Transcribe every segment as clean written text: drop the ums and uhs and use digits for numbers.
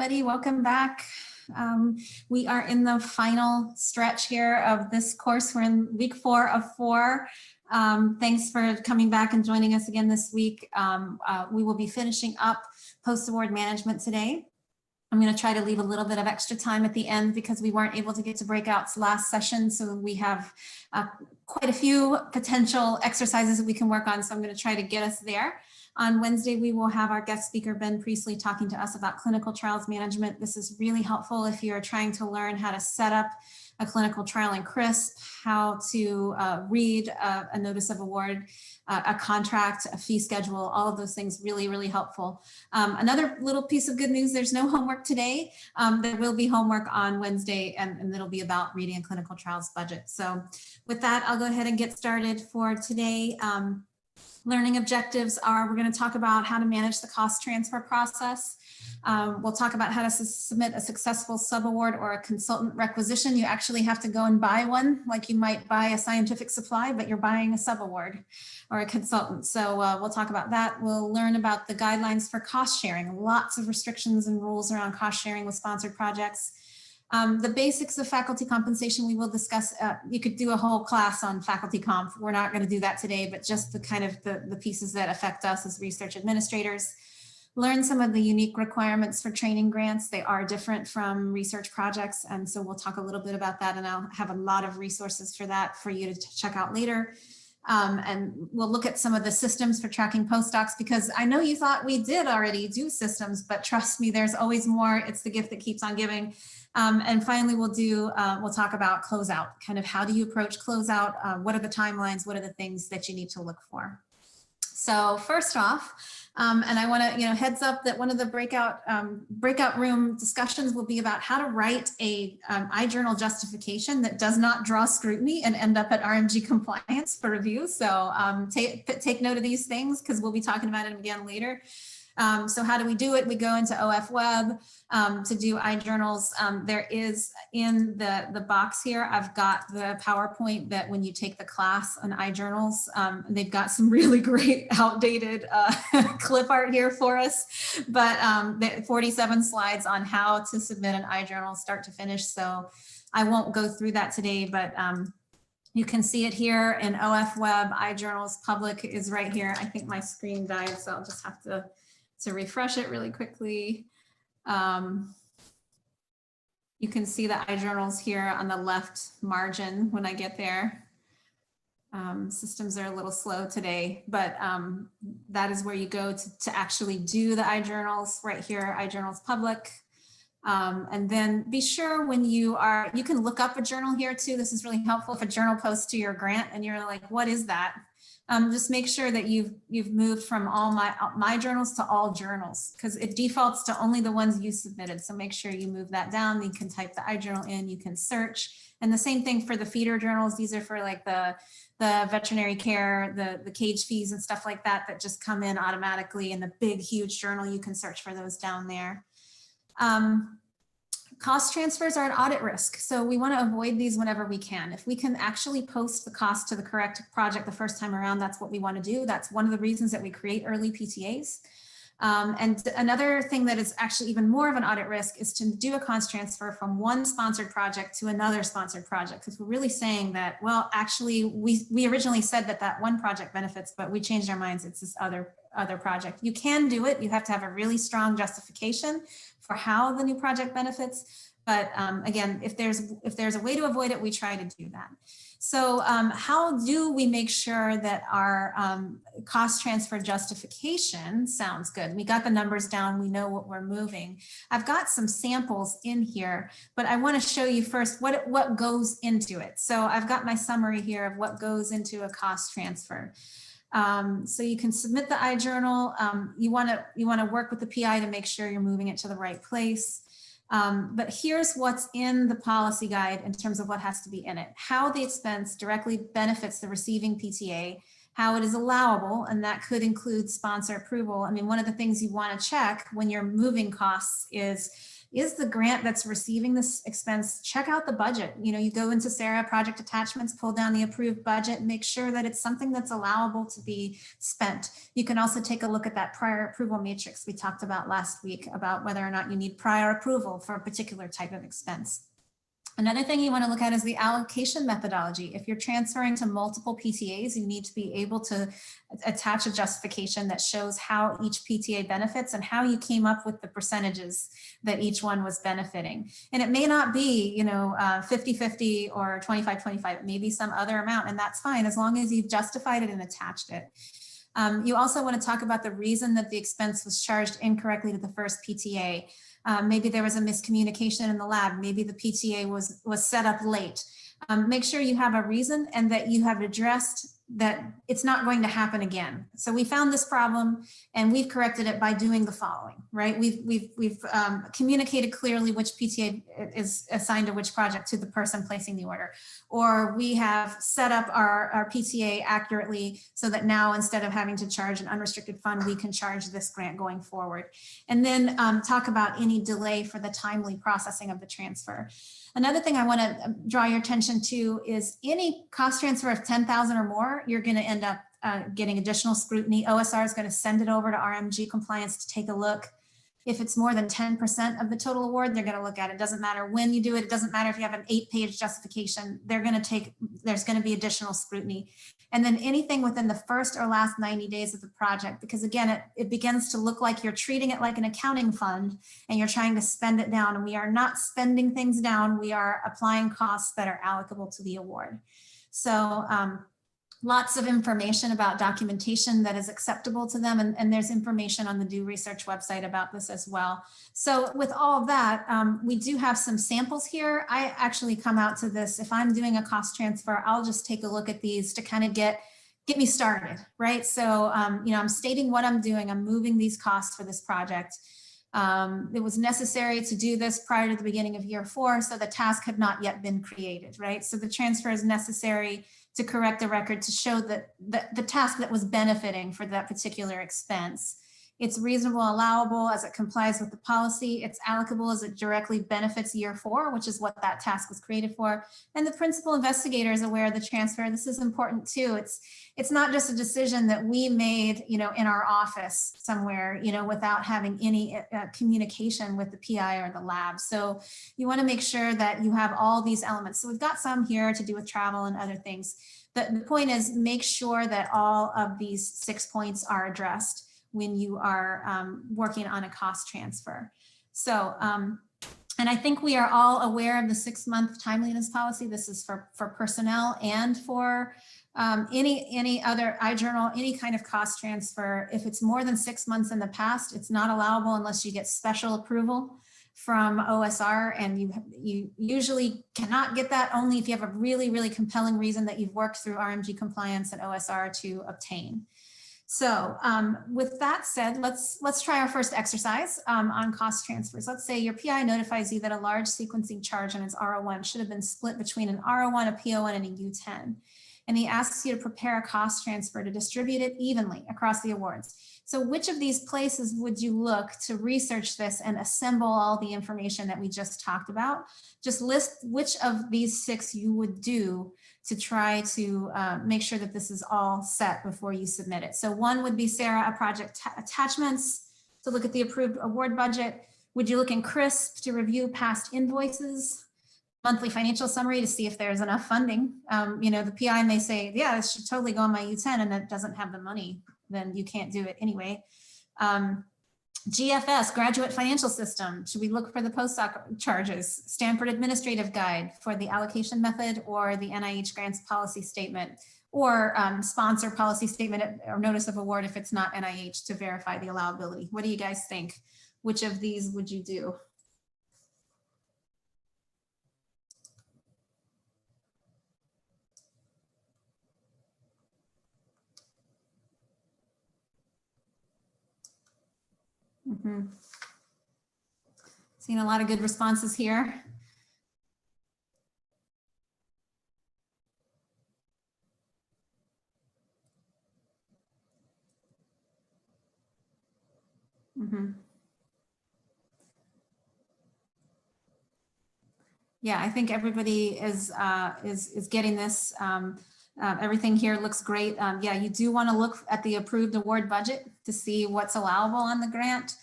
everybody. Welcome back. We are in the final stretch here of this course. We're in week 4 of 4. Thanks for coming back and joining us again this week. We will be finishing up post-award management today. I'm going to try to leave a little bit of extra time at the end because we weren't able to get to breakouts last session. So we have quite a few potential exercises that we can work on. So I'm going to try to get us there. On Wednesday, we will have our guest speaker, Ben Priestley, talking to us about clinical trials management. This is really helpful if you're trying to learn how to set up a clinical trial in CRISP, how to read a notice of award, a contract, a fee schedule, all of those things really, really helpful. Another little piece of good news, there's no homework today. There will be homework on Wednesday, and it'll be about reading a clinical trials budget. So with that, I'll go ahead and get started for today. Learning objectives are, we're going to talk about how to manage the cost transfer process. We'll talk about how to submit a successful subaward or a consultant requisition. You actually have to go and buy one, like you might buy a scientific supply, but you're buying a subaward or a consultant. So we'll talk about that. We'll learn about the guidelines for cost sharing. Lots of restrictions and rules around cost sharing with sponsored projects. The basics of faculty compensation we will discuss. You could do a whole class on faculty comp. We're not going to do that today, but just the kind of the pieces that affect us as research administrators. Learn some of the unique requirements for training grants. They are different from research projects, and so we'll talk a little bit about that, and I'll have a lot of resources for that for you to check out later. And we'll look at some of the systems for tracking postdocs, because I know you thought we did already do systems, but trust me, there's always more. It's the gift that keeps on giving. And finally, we'll talk about closeout, kind of how do you approach closeout? What are the timelines? What are the things that you need to look for? So first off, and I want to, heads up that one of the breakout room discussions will be about how to write a iJournal justification that does not draw scrutiny and end up at RMG compliance for review. So take note of these things, because we'll be talking about it again later. So how do we do it? We go into OF Web to do iJournals. There is in the box here, I've got the PowerPoint that when you take the class on iJournals, they've got some really great outdated clip art here for us, but 47 slides on how to submit an iJournal start to finish. So I won't go through that today, but you can see it here in OF Web. iJournals public is right here. I think my screen died, so I'll just have to refresh it really quickly. You can see the iJournals here on the left margin when I get there. Systems are a little slow today, but that is where you go to actually do the iJournals right here, iJournals public. And then be sure when you can look up a journal here too. This is really helpful if a journal posts to your grant and you're like, what is that? Just make sure that you've moved from all my journals to all journals, because it defaults to only the ones you submitted. So make sure you move that down. You can type the iJournal in, you can search. And the same thing for the feeder journals. These are for like the veterinary care, the cage fees and stuff like that just come in automatically. In the big, huge journal, you can search for those down there. Cost transfers are an audit risk, so we want to avoid these whenever we can. If we can actually post the cost to the correct project the first time around, that's what we want to do. That's one of the reasons that we create early PTAs. And another thing that is actually even more of an audit risk is to do a cost transfer from one sponsored project to another sponsored project, because we're really saying that, well, actually, we originally said that one project benefits, but we changed our minds. It's this other project. You can do it. You have to have a really strong justification for how the new project benefits. But again, if there's a way to avoid it, we try to do that. So how do we make sure that our cost transfer justification sounds good? We got the numbers down. We know what we're moving. I've got some samples in here, but I want to show you first what goes into it. So I've got my summary here of what goes into a cost transfer. So you can submit the iJournal. You want to work with the PI to make sure you're moving it to the right place. But here's what's in the policy guide in terms of what has to be in it. How the expense directly benefits the receiving PTA, how it is allowable, and that could include sponsor approval. I mean, one of the things you want to check when you're moving costs is the grant that's receiving this expense, check out the budget. You know, you go into Sarah project attachments, pull down the approved budget, make sure that it's something that's allowable to be spent. You can also take a look at that prior approval matrix we talked about last week about whether or not you need prior approval for a particular type of expense. Another thing you want to look at is the allocation methodology. If you're transferring to multiple PTAs, you need to be able to attach a justification that shows how each PTA benefits and how you came up with the percentages that each one was benefiting. And it may not be, you know, 50-50 or 25-25, it may be some other amount, and that's fine as long as you've justified it and attached it. You also want to talk about the reason that the expense was charged incorrectly to the first PTA. Maybe there was a miscommunication in the lab. Maybe the PTA was set up late. Make sure you have a reason and that you have addressed that it's not going to happen again. So we found this problem and we've corrected it by doing the following, right? We've communicated clearly which PTA is assigned to which project to the person placing the order, or we have set up our PTA accurately so that now instead of having to charge an unrestricted fund, we can charge this grant going forward. And then talk about any delay for the timely processing of the transfer. Another thing I want to draw your attention to is any cost transfer of 10,000 or more, you're going to end up getting additional scrutiny. OSR is going to send it over to RMG compliance to take a look. If it's more than 10% of the total award, they're going to look at it. It doesn't matter when you do it. It doesn't matter if you have an 8-page justification. There's going to be additional scrutiny. And then anything within the first or last 90 days of the project, because again, it begins to look like you're treating it like an accounting fund and you're trying to spend it down. And we are not spending things down. We are applying costs that are allocable to the award. So lots of information about documentation that is acceptable to them. And there's information on the Do Research website about this as well. So with all of that, we do have some samples here. I actually come out to this. If I'm doing a cost transfer, I'll just take a look at these to kind of get me started, right? So, you know, I'm stating what I'm doing. I'm moving these costs for this project. It was necessary to do this prior to the beginning of year 4, so the task had not yet been created, right? So the transfer is necessary to correct the record to show that the task that was benefiting for that particular expense. It's reasonable, allowable as it complies with the policy. It's allocable as it directly benefits year 4, which is what that task was created for. And the principal investigator is aware of the transfer. This is important too. It's not just a decision that we made, you know, in our office somewhere, you know, without having any communication with the PI or the lab. So you want to make sure that you have all these elements. So we've got some here to do with travel and other things. The point is make sure that all of these 6 points are addressed when you are working on a cost transfer. So, and I think we are all aware of the 6-month timeliness policy. This is for personnel and for any other iJournal, any kind of cost transfer. If it's more than 6 months in the past, it's not allowable unless you get special approval from OSR, and you usually cannot get that only if you have a really, really compelling reason that you've worked through RMG compliance and OSR to obtain. So with that said, let's try our first exercise on cost transfers. Let's say your PI notifies you that a large sequencing charge on its R01 should have been split between an R01, a PO1, and a U10. And he asks you to prepare a cost transfer to distribute it evenly across the awards. So which of these places would you look to research this and assemble all the information that we just talked about? Just list which of these 6 you would do to try to make sure that this is all set before you submit it. So one would be Sarah, a project attachments to look at the approved award budget. Would you look in CRISP to review past invoices? Monthly financial summary to see if there's enough funding. You know, the PI may say, yeah, this should totally go on my U10, and that doesn't have the money, then you can't do it anyway. GFS, Graduate Financial System. Should we look for the postdoc charges? Stanford Administrative Guide for the allocation method, or the NIH grants policy statement, or sponsor policy statement or notice of award if it's not NIH to verify the allowability. What do you guys think? Which of these would you do? Seeing a lot of good responses here. Yeah, I think everybody is getting this. Everything here looks great. Yeah, you do want to look at the approved award budget to see what's allowable on the grant.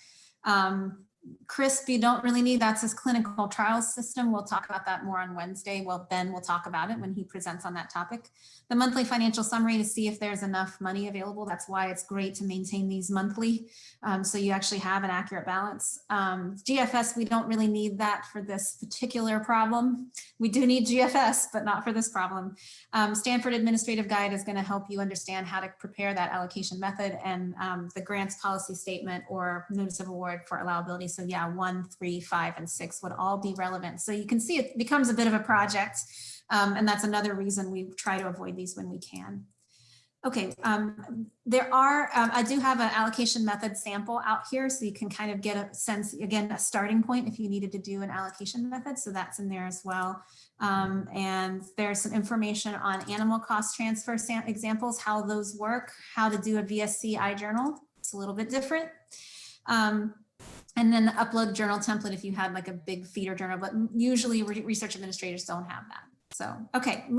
CRISP, you don't really need, that's his clinical trials system. We'll talk about that more on Wednesday. Well, Ben will talk about it when he presents on that topic. The monthly financial summary to see if there's enough money available. That's why it's great to maintain these monthly, so you actually have an accurate balance. GFS, we don't really need that for this particular problem. We do need GFS, but not for this problem. Stanford Administrative Guide is going to help you understand how to prepare that allocation method, and the grants policy statement or notice of award for allowability. So yeah, 1, 3, 5, and 6 would all be relevant. So you can see it becomes a bit of a project. And that's another reason we try to avoid these when we can. Okay, there are, I do have an allocation method sample out here, so you can kind of get a sense, again, a starting point if you needed to do an allocation method. So that's in there as well. And there's some information on animal cost transfer examples, how those work, how to do a VSC iJournal. It's a little bit different. And then the upload journal template if you had like a big feeder journal, but usually research administrators don't have that. So, okay.